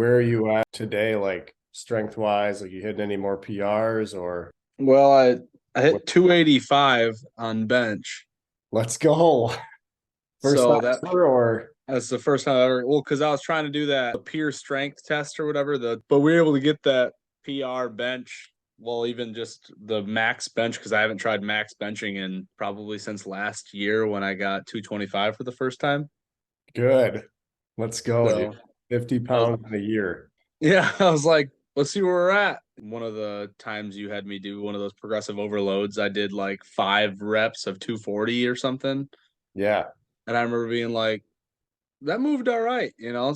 Where are you at today, like strength wise? Like you hitting any more PRs or Well, I what? hit 285 on bench. Let's go. First time So ever or that's the first time I ever, well, because I was trying to do that peer strength test or whatever, but we were able to get that PR bench. Well, even just the max bench, because I haven't tried max benching in probably since last year when I got 225 for the first time. good. Let's go, dude. So 50 I was, pounds in a year. yeah, I was like, let's see where we're at. One of the times you had me do one of those progressive overloads, I did like 5 reps of 240 or something. Yeah. And I remember being like, that moved all right, you know.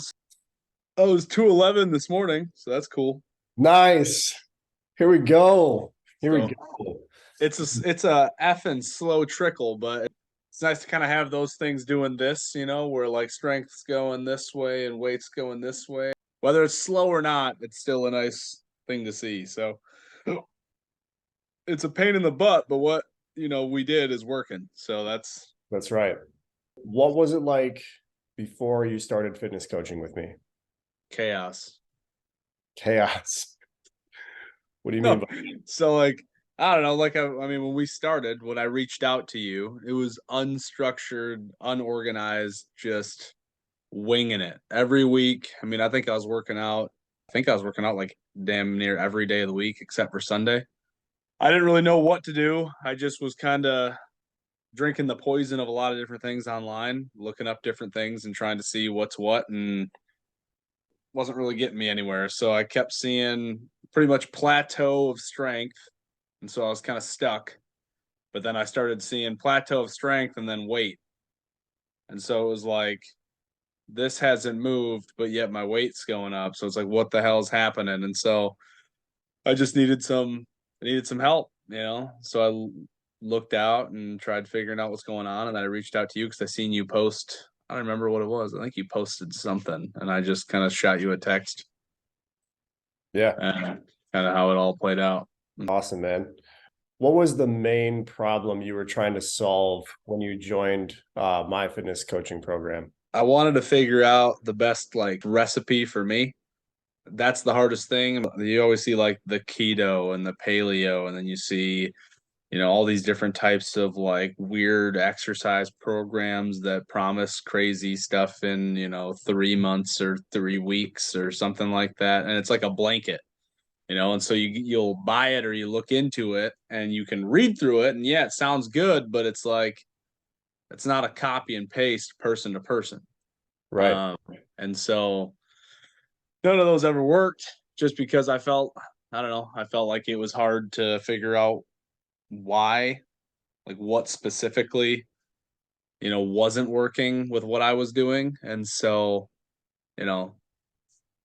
I was 211 this morning, so that's cool. Nice. Here we go. Here we So go. it's a effing slow trickle, but it's nice to kind of have those things doing this, where like strength's going this way and weight's going this way. Whether it's slow or not, it's still a nice thing to see. So it's a pain in the butt, but what we did is working. So that's That's right. What was it like before you started fitness coaching with me? chaos. Chaos. What do you mean No, by so like I don't know, like I mean, when we started, when I reached out to you, it was unstructured, unorganized, just winging it every week. I mean, I think I was working out like damn near every day of the week except for Sunday. I didn't really know what to do. I just was kind of drinking the poison of a lot of different things online, looking up different things and trying to see what's what, and wasn't really getting me anywhere. So I kept seeing pretty much plateau of strength, and so I was kind of stuck. But then I started seeing plateau of strength and then weight. And so it was like this hasn't moved, but yet my weight's going up. So it's like, what the hell's happening? And so I just needed some help, So looked out and tried figuring out what's going on, and then I reached out to you because I seen you post. I don't remember what it was. I think you posted something, and I just kind of shot you a text yeah, and kind of how it all played out. awesome, man. What was the main problem you were trying to solve when you joined my fitness coaching program? I wanted to figure out the best like recipe for me. That's the hardest thing. You always see like the keto and the paleo, and then you see, all these different types of like weird exercise programs that promise crazy stuff in, 3 months or 3 weeks or something like that. And it's like a blanket, and so you'll buy it or you look into it and you can read through it. And yeah, it sounds good, but it's like, it's not a copy and paste person to person. Right. Um, and so none of those ever worked just because I don't know, I felt like it was hard to figure out why, like what specifically, wasn't working with what I was doing. And so, you know,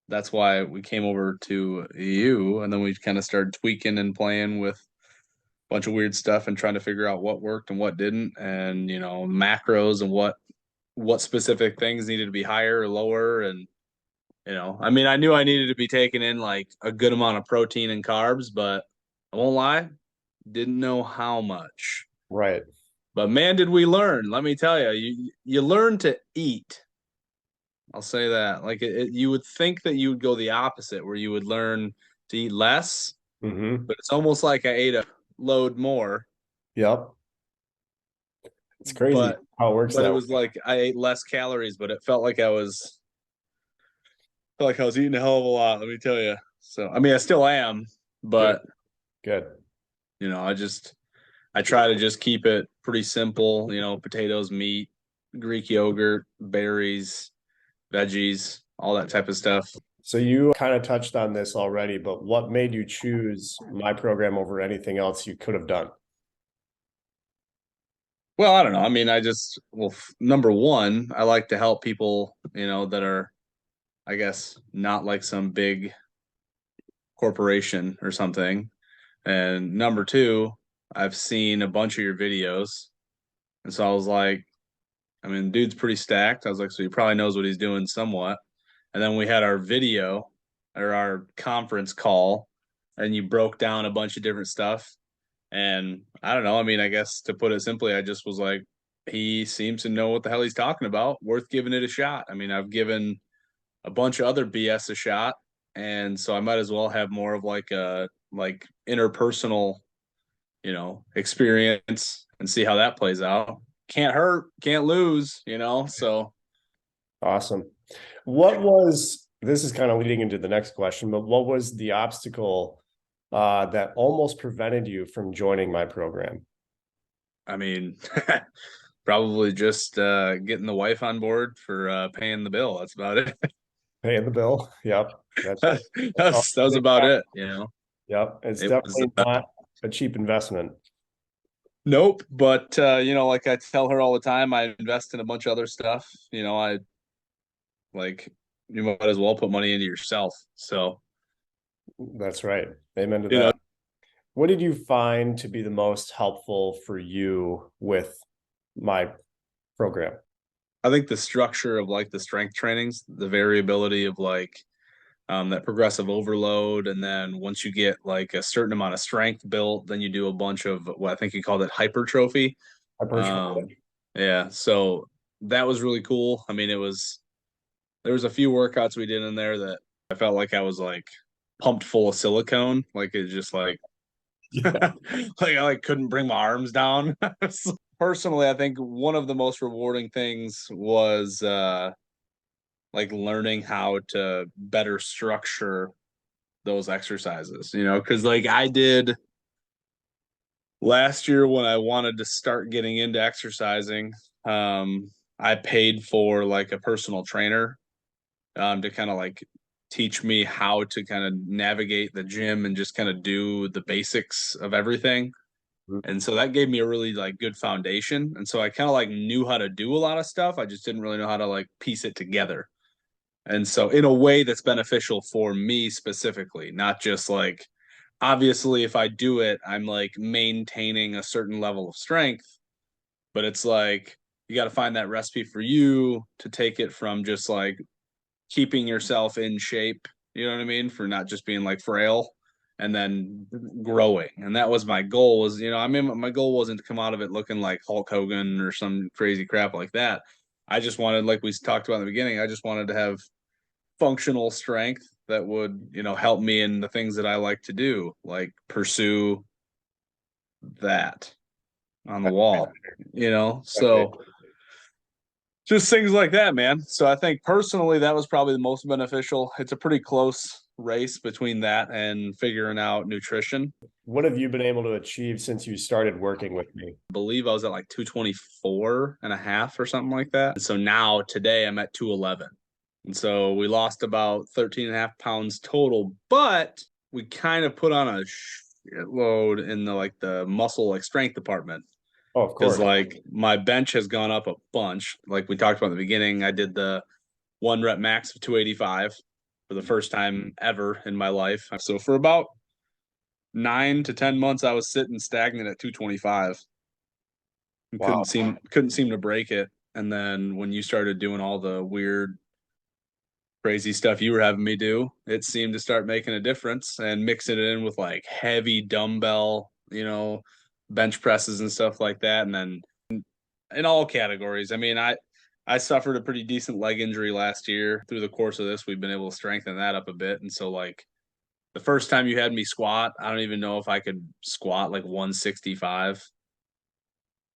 that's why we came over to you, and then we kind of started tweaking and playing with a bunch of weird stuff and trying to figure out what worked and what didn't, and macros and what specific things needed to be higher or lower. And I mean, I knew I needed to be taking in like a good amount of protein and carbs, but I won't lie, didn't know how much. Right. But man, did we learn. Let me tell you, you learn to eat. I'll say that. Like you would think that you would go the opposite, where you would learn to eat less, Mm-hmm. but it's almost like I ate a load more, Yep. It's crazy but how it works it that was way. like I ate less calories, but it felt like I was eating a hell of a lot, let me tell you. So I mean, I still am, Good. but Good. I try to just keep it pretty simple, potatoes, meat, Greek yogurt, berries, veggies, all that type of stuff. So you kind of touched on this already, but what made you choose my program over anything else you could have done? Well, I don't know. I mean, number one, I like to help people, that are, I guess, not like some big corporation or something. And number two, I've seen a bunch of your videos. And so I was like, I mean, dude's pretty stacked. I was like, so he probably knows what he's doing somewhat. And then we had our video or our conference call, and you broke down a bunch of different stuff. And I don't know. I mean, I guess to put it simply, I just was like, he seems to know what the hell he's talking about. Worth giving it a shot. I mean, I've given a bunch of other BS a shot. And so I might as well have more of like a like interpersonal, experience and see how that plays out. Can't hurt, can't lose. So Awesome. What was, this is kind of leading into the next question, but what was the obstacle that almost prevented you from joining my program? I mean, probably just getting the wife on board for paying the bill. That's about it. Paying the bill. Yep. That's, that all was that was big about factor. it. Yep. It's It was definitely not a cheap investment. nope, but like I tell her all the time, I invest in a bunch of other stuff. I like you might as well put money into yourself. So, That's right. Amen to you know, that. What did you find to be the most helpful for you with my program? I think the structure of like the strength trainings, the variability of like that progressive overload, and then once you get like a certain amount of strength built, then you do a bunch of what I think you called it hypertrophy. Um, Hypertrophy. yeah, so that was really cool. I mean, there was a few workouts we did in there that I felt like I was like pumped full of silicone, like it just like Yeah. like I like couldn't bring my arms down. So, personally, I think one of the most rewarding things was like learning how to better structure those exercises, because like I did last year when I wanted to start getting into exercising. I paid for like a personal trainer to kind of like teach me how to kind of navigate the gym and just kind of do the basics of everything. And so that gave me a really like good foundation. And so I kind of like knew how to do a lot of stuff. I just didn't really know how to like piece it together. And so in a way that's beneficial for me specifically, not just like obviously if I do it, I'm like maintaining a certain level of strength, but it's like you got to find that recipe for you to take it from just like keeping yourself in shape, you know what I mean? For not just being like frail and then growing. And that was my goal was, I mean, my goal wasn't to come out of it looking like Hulk Hogan or some crazy crap like that. I just wanted, like we talked about in the beginning, I just wanted to have functional strength that would, help me in the things that I like to do, like pursue that on the wall. So just things like that, man. So I think personally that was probably the most beneficial. It's a pretty close race between that and figuring out nutrition. What have you been able to achieve since you started working with me? I believe I was at like 224 and a half or something like that. And so now today I'm at 211. And so we lost about 13 and a half pounds total, but we kind of put on a load in the like the muscle like strength department. Oh, of Because course. like my bench has gone up a bunch. Like we talked about in the beginning, I did the 1 rep max of 285 for the first time ever in my life. So for about 9 to 10 months, I was sitting stagnant at 225 and Wow. couldn't seem to break it. And then when you started doing all the weird, crazy stuff you were having me do, it seemed to start making a difference and mixing it in with like heavy dumbbell, bench presses and stuff like that. And then in all categories. I mean, I suffered a pretty decent leg injury last year. Through the course of this, we've been able to strengthen that up a bit. And so like the first time you had me squat, I don't even know if I could squat like 165.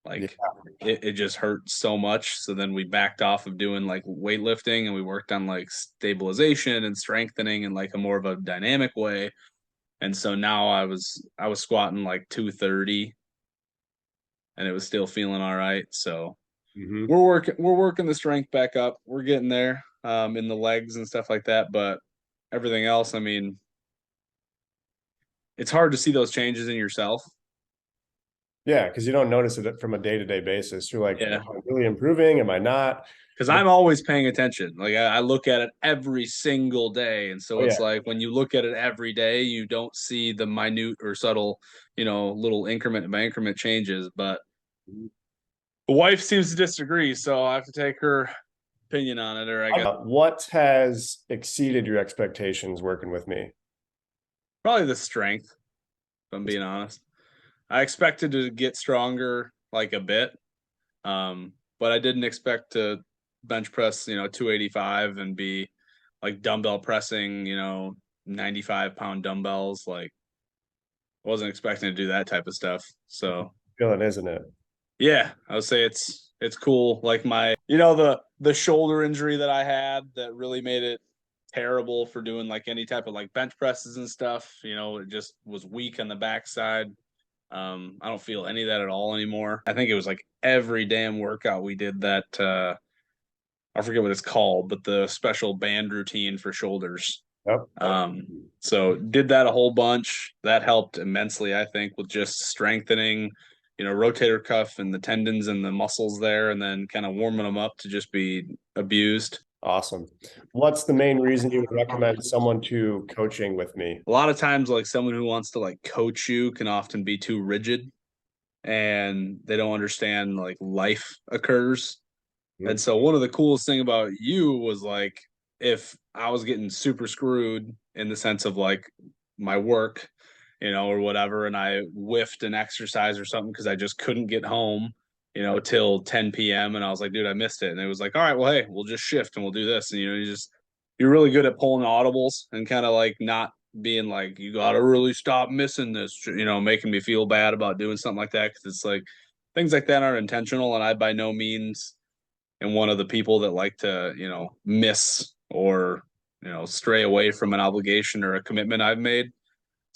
Yeah. Like it just hurt so much. So then we backed off of doing like weightlifting and we worked on like stabilization and strengthening in like a more of a dynamic way. And so now I was squatting like 230 and it was still feeling all right. So Mhm. we're working the strength back up. We're getting there in the legs and stuff like that, but everything else, I mean, it's hard to see those changes in yourself. Yeah, because you don't notice it from a day-to-day basis. You're like, am Yeah. I really improving? Am I not? Because But I'm always paying attention. Like I look at it every single day. And so oh it's yeah. like when you look at it every day, you don't see the minute or subtle, little increment by increment changes. But the wife seems to disagree. So I have to take her opinion on it, or I guess What has exceeded your expectations working with me? probably the strength, if I'm being honest. I expected to get stronger like a bit, but I didn't expect to bench press, 285 and be like dumbbell pressing, 95-pound dumbbells. Like, wasn't expecting to do that type of stuff. So Feeling, isn't it? yeah, I would say it's cool. Like my, the shoulder injury that I had that really made it terrible for doing like any type of like bench presses and stuff. It just was weak on the backside. I don't feel any of that at all anymore. I think it was like every damn workout we did that I forget what it's called, but the special band routine for shoulders. Yep. So did that a whole bunch. That helped immensely, I think, with just strengthening, rotator cuff and the tendons and the muscles there, and then kind of warming them up to just be abused. Awesome. What's the main reason you would recommend someone to coaching with me? A lot of times, like someone who wants to like coach you can often be too rigid and they don't understand like life occurs. And so one of the coolest thing about you was like, if I was getting super screwed in the sense of like my work, or whatever, and I whiffed an exercise or something because I just couldn't get home, till 10 p.m. And I was like, dude, I missed it. And it was like, all right, well, hey, we'll just shift and we'll do this. And, you're really good at pulling audibles and kind of like not being like, you got to really stop missing this, making me feel bad about doing something like that. Cause it's like things like that aren't intentional. And I by no means am one of the people that like to, miss or, stray away from an obligation or a commitment I've made.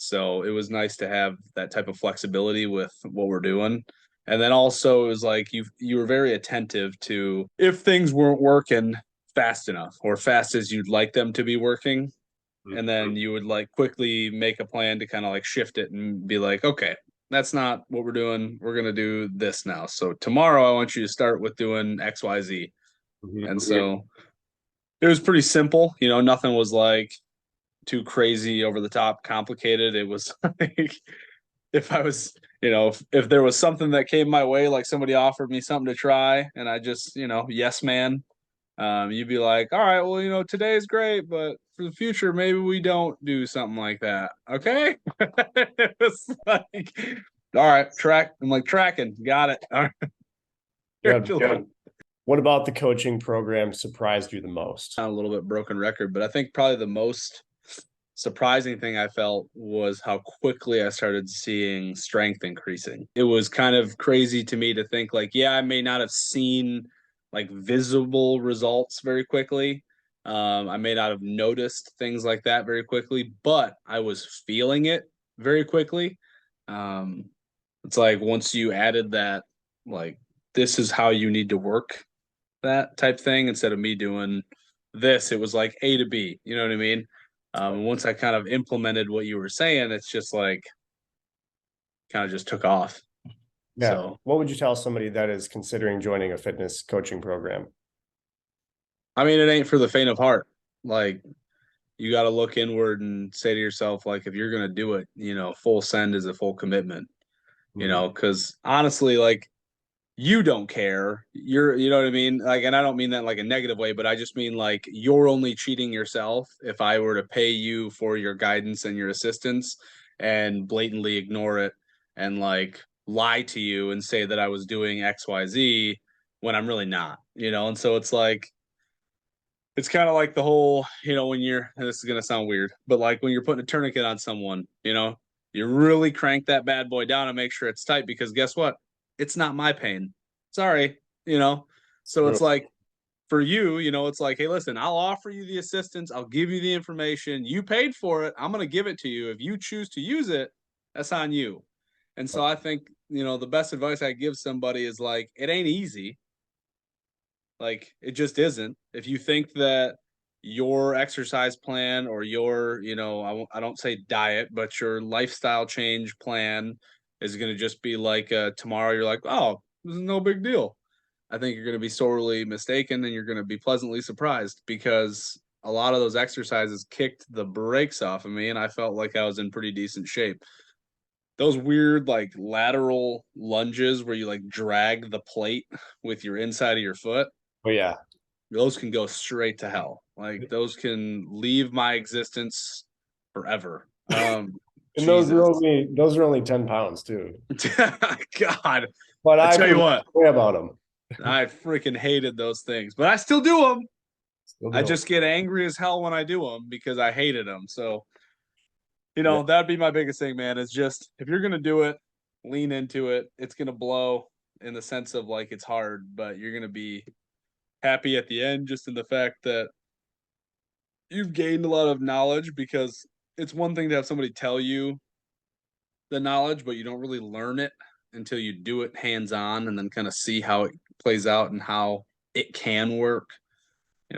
So it was nice to have that type of flexibility with what we're doing. And then also it was like you were very attentive to if things weren't working fast enough or fast as you'd like them to be working. And then you would like quickly make a plan to kind of like shift it and be like, okay, that's not what we're doing. We're going to do this now. So tomorrow I want you to start with doing XYZ. And so it was pretty simple. Nothing was like too crazy, over the top, complicated. It was like if I was, if there was something that came my way, like somebody offered me something to try and I just, yes, man, you'd be like, all right, well, today's great, but for the future, maybe we don't do something like that. Okay. It was like, all right, track. I'm like tracking. Got it. All right. Good. What about the coaching program surprised you the most? A little bit broken record, but I think probably the most surprising thing I felt was how quickly I started seeing strength increasing. It was kind of crazy to me to think like, yeah, I may not have seen like visible results very quickly. I may not have noticed things like that very quickly, but I was feeling it very quickly. It's like once you added that, like, this is how you need to work that type thing instead of me doing this, it was like A to B, you know what I mean? Once I kind of implemented what you were saying, it's just like kind of just took off. Yeah. So, what would you tell somebody that is considering joining a fitness coaching program? I mean, it ain't for the faint of heart. Like, you got to look inward and say to yourself, like, if you're going to do it, full send is a full commitment, because honestly, like, you don't care. You know what I mean? Like, and I don't mean that in like a negative way, but I just mean like you're only cheating yourself if I were to pay you for your guidance and your assistance and blatantly ignore it and like lie to you and say that I was doing XYZ when I'm really not, And so it's like, it's kind of like the whole, when you're, and this is going to sound weird, but like when you're putting a tourniquet on someone, you really crank that bad boy down and make sure it's tight because guess what? It's not my pain. Sorry, So it's like for you, it's like, hey, listen, I'll offer you the assistance. I'll give you the information. You paid for it. I'm going to give it to you. If you choose to use it, that's on you. And so I think, the best advice I give somebody is like, it ain't easy. Like, it just isn't. If you think that your exercise plan or your, I don't say diet, but your lifestyle change plan is going to just be like tomorrow you're like, oh, this is no big deal. I think you're going to be sorely mistaken and you're going to be pleasantly surprised because a lot of those exercises kicked the brakes off of me and I felt like I was in pretty decent shape. Those weird like lateral lunges where you like drag the plate with your inside of your foot. Oh yeah. Those can go straight to hell. Like those can leave my existence forever. And those are only 10 pounds too. God. But I tell you what, about them. I freaking hated those things, but I still do them. You'll I do it. just get angry as hell when I do them because I hated them. So, Yeah, that'd be my biggest thing, man, is just if you're gonna do it, lean into it. It's gonna blow in the sense of like it's hard, but you're gonna be happy at the end just in the fact that you've gained a lot of knowledge because it's one thing to have somebody tell you the knowledge, but you don't really learn it until you do it hands on and then kind of see how it plays out and how it can work.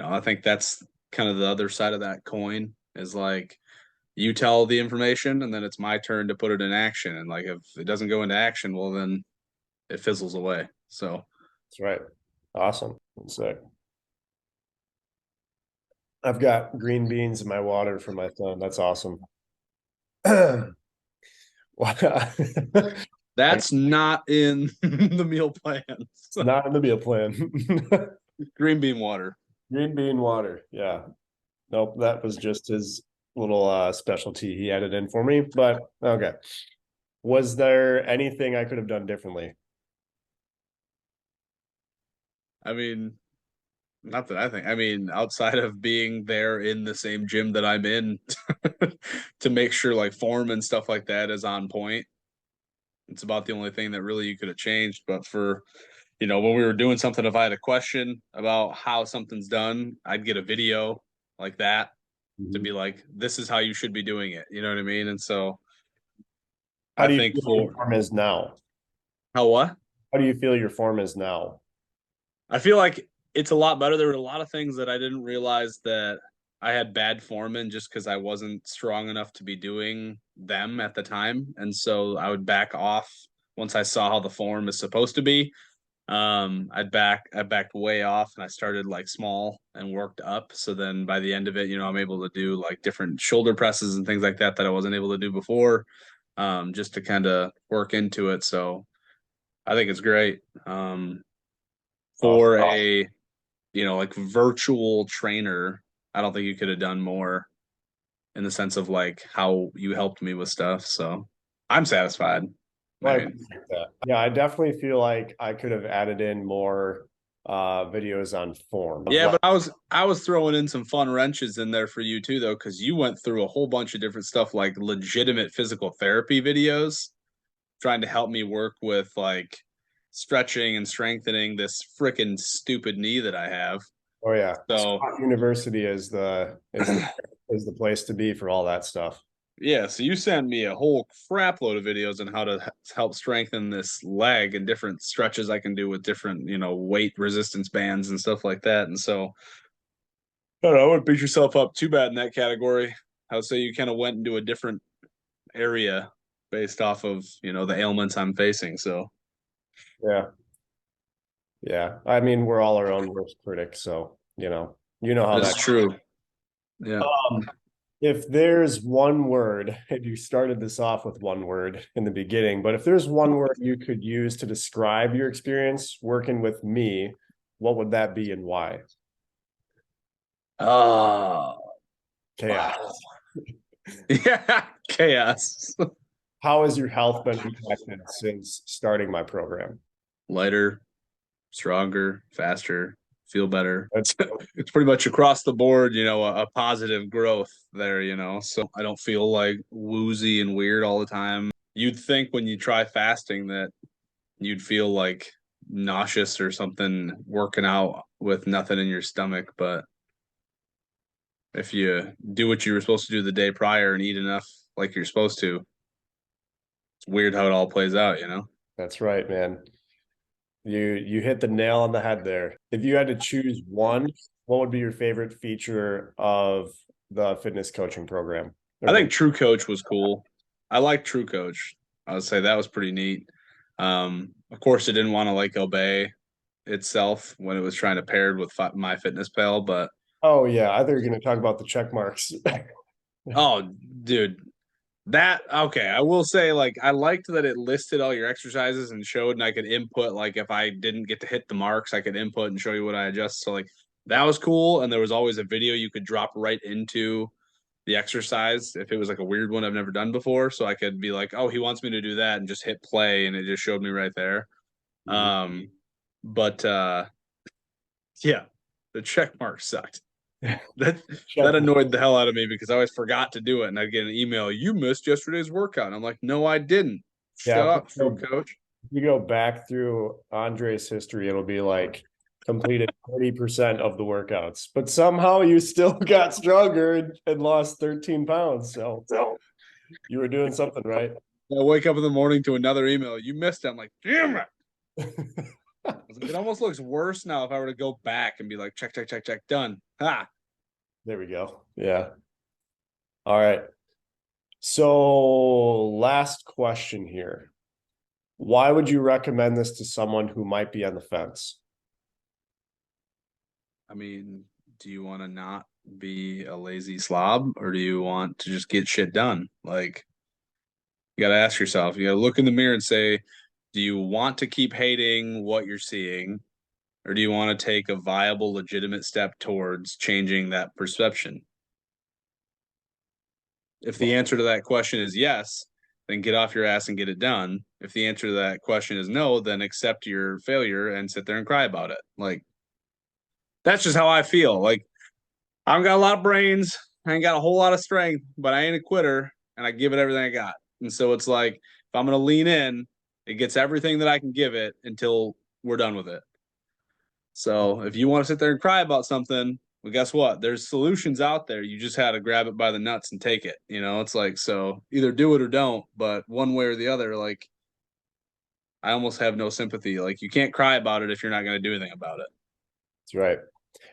I think that's kind of the other side of that coin is like you tell the information and then it's my turn to put it in action. And like if it doesn't go into action, well then it fizzles away. So that's right. Awesome. Sick. I've got green beans in my water for my son. That's awesome. that's not in the meal plans. Not in the meal plan. Green bean water. Green bean water. Yeah. Nope. That was just his little specialty he added in for me. But okay. Was there anything I could have done differently? I mean, not that I think. I mean, outside of being there in the same gym that I'm in to make sure like form and stuff like that is on point. It's about the only thing that really you could have changed. But for, when we were doing something, if I had a question about how something's done, I'd get a video like that to Mhm. be like, this is how you should be doing it. You know what I mean? And so How I do you think feel your for form is now? how what? How do you feel your form is now? I feel like it's a lot better. There were a lot of things that I didn't realize that I had bad form in just because I wasn't strong enough to be doing them at the time. And so I would back off once I saw how the form is supposed to be. I backed way off and I started like small and worked up. So then by the end of it, I'm able to do like different shoulder presses and things like that that I wasn't able to do before. Just to kind of work into it. So I think it's great. Awesome. For a like virtual trainer, I don't think you could have done more in the sense of like how you helped me with stuff. So I'm satisfied. Well, I I mean, appreciate that. Yeah, I definitely feel like I could have added in more videos on form. yeah, but I was throwing in some fun wrenches in there for you too, though, because you went through a whole bunch of different stuff like legitimate physical therapy videos, trying to help me work with like stretching and strengthening this freaking stupid knee that I have. Oh yeah. So Scott University is the place to be for all that stuff. yeah, so you sent me a whole crap load of videos on how to help strengthen this leg and different stretches I can do with different, weight resistance bands and stuff like that. And so, I don't know, I wouldn't beat yourself up too bad in that category. I would say you kind of went into a different area based off of, the ailments I'm facing. So, Yeah. Yeah. I mean, we're all our own worst critics, so you know how that's that. true. Yeah. If there's one word, and you started this off with one word in the beginning, but if there's one word you could use to describe your experience working with me, what would that be and why? Oh, Chaos. wow. Yeah, chaos. How has your health been impacted since starting my program? Lighter, stronger, faster, feel better. That's It's pretty much across the board, a positive growth there, So I don't feel like woozy and weird all the time. You'd think when you try fasting that you'd feel like nauseous or something working out with nothing in your stomach, but if you do what you were supposed to do the day prior and eat enough like you're supposed to, it's weird how it all plays out. that's right, man. You hit the nail on the head there. If you had to choose one, what would be your favorite feature of the fitness coaching program? I Or think True Coach was cool. I like True Coach. I would say that was pretty neat. Of course, it didn't want to like obey itself when it was trying to paired with My Fitness Pal, but oh yeah, I thought you were going to talk about the check marks. oh, dude, that okay. I will say, like, I liked that it listed all your exercises and showed, and I could input, like, if I didn't get to hit the marks, I could input and show you what I adjust. So, like, that was cool. And there was always a video you could drop right into the exercise if it was like a weird one I've never done before. So I could be like, oh, he wants me to do that and just hit play and it just showed me right there. Mhm. But yeah, the check mark sucked. That annoyed the hell out of me because I always forgot to do it, and I'd get an email, "You missed yesterday's workout." And I'm like, "No, I didn't. Yeah, Shut up, food coach." if you go back through Andre's history, it'll be like completed 30% of the workouts, but somehow you still got stronger and lost 13 pounds. So you were doing something right. I wake up in the morning to another email, "You missed it." I'm like, "Damn it." It almost looks worse now if I were to go back and be like, check, check, check, check, done. Ha. There we go. Yeah. All right. So last question here. Why would you recommend this to someone who might be on the fence? I mean, do you want to not be a lazy slob, or do you want to just get shit done? Like, you got to ask yourself, you got to look in the mirror and say, do you want to keep hating what you're seeing, or do you want to take a viable, legitimate step towards changing that perception? If the answer to that question is yes, then get off your ass and get it done. If the answer to that question is no, then accept your failure and sit there and cry about it. Like, that's just how I feel. Like, I don't got a lot of brains. I ain't got a whole lot of strength, but I ain't a quitter and I give it everything I got. And so it's like, if I'm going to lean in, it gets everything that I can give it until we're done with it. So if you want to sit there and cry about something, well, guess what? There's solutions out there. You just had to grab it by the nuts and take it. You know, it's like, so either do it or don't, but one way or the other, like, I almost have no sympathy. Like, you can't cry about it if you're not going to do anything about it. That's right.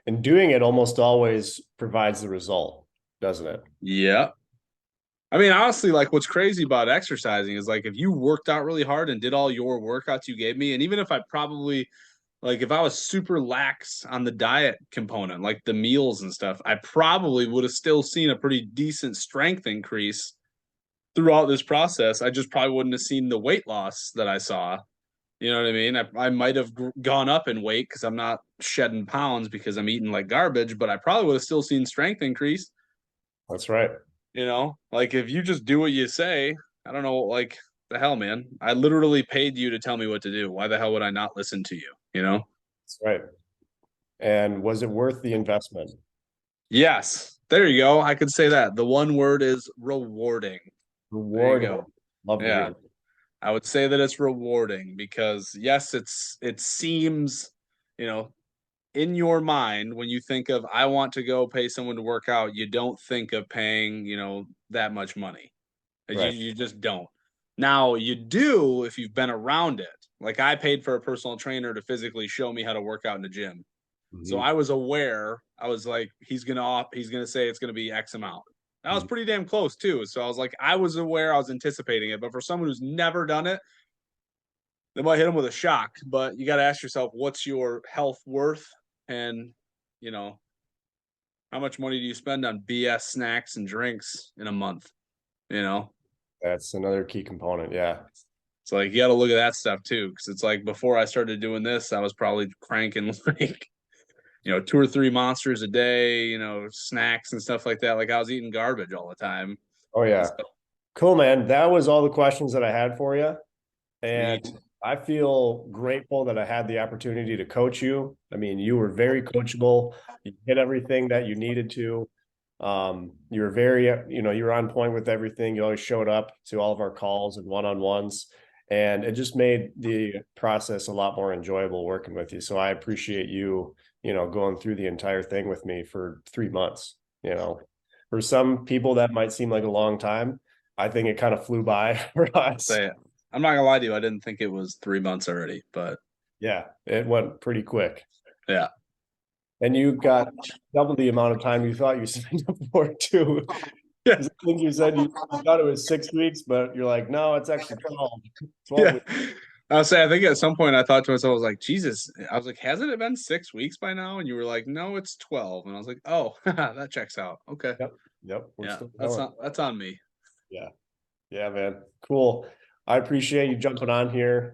And doing it almost always provides the result, doesn't it? Yeah. I mean, honestly, like, what's crazy about exercising is like if you worked out really hard and did all your workouts you gave me, and even if I probably like if I was super lax on the diet component, like the meals and stuff, I probably would have still seen a pretty decent strength increase throughout this process. I just probably wouldn't have seen the weight loss that I saw. You know what I mean? I might have gone up in weight because I'm not shedding pounds because I'm eating like garbage, but I probably would have still seen strength increase. That's right. You know, like if you just do what you say, I don't know, like the hell, man. I literally paid you to tell me what to do. Why the hell would I not listen to you? You know? That's right. And was it worth the investment? Yes. There you go. I could say that. The one word is rewarding. There you Rewarding. go. Love to Yeah. hear. I would say that it's rewarding because yes, it seems, you know, in your mind when you think of I want to go pay someone to work out, you don't think of paying, that much money. You Right. you just don't. Now you do if you've been around it. Like I paid for a personal trainer to physically show me how to work out in the gym. So Mhm. I was aware. I was like, he's gonna say it's gonna be X amount. That was Mhm. pretty damn close too. So I was like, I was aware, I was anticipating it. But for someone who's never done it, they might hit them with a shock. But you got to ask yourself, what's your health worth, and you know, how much money do you spend on BS snacks and drinks in a month? You know, That's another key component. Yeah. it's like you got to look at that stuff too, because it's like before I started doing this, I was probably cranking like 2 or 3 monsters a day, snacks and stuff like that. Like I was eating garbage all the time. Oh, yeah. So, Cool, man. That was all the questions that I had for you. And sweet. I feel grateful that I had the opportunity to coach you. I mean, you were very coachable. You hit everything that you needed to. You were very, you were on point with everything. You always showed up to all of our calls and one-on-ones. And it just made the process a lot more enjoyable working with you. So I appreciate you, going through the entire thing with me for 3 months. For some people that might seem like a long time. I think it kind of flew by for us. Say it. I'm not gonna lie to you. I didn't think it was 3 months already, but Yeah, it went pretty quick. yeah, And you got double the amount of time you thought you signed up for too. yeah, 'Cause I think you said you thought it was 6 weeks, but you're like, no, it's actually 12. 12 yeah. weeks. I'll say I think at some point I thought to myself, I was like, Jesus. I was like, hasn't it been 6 weeks by now? And you were like, no, it's 12. And I was like, oh, that checks out. Okay. Yep. Yep. We're Yeah, still that's going. not that's on me. Yeah. Yeah, man. Cool. I appreciate you jumping on here.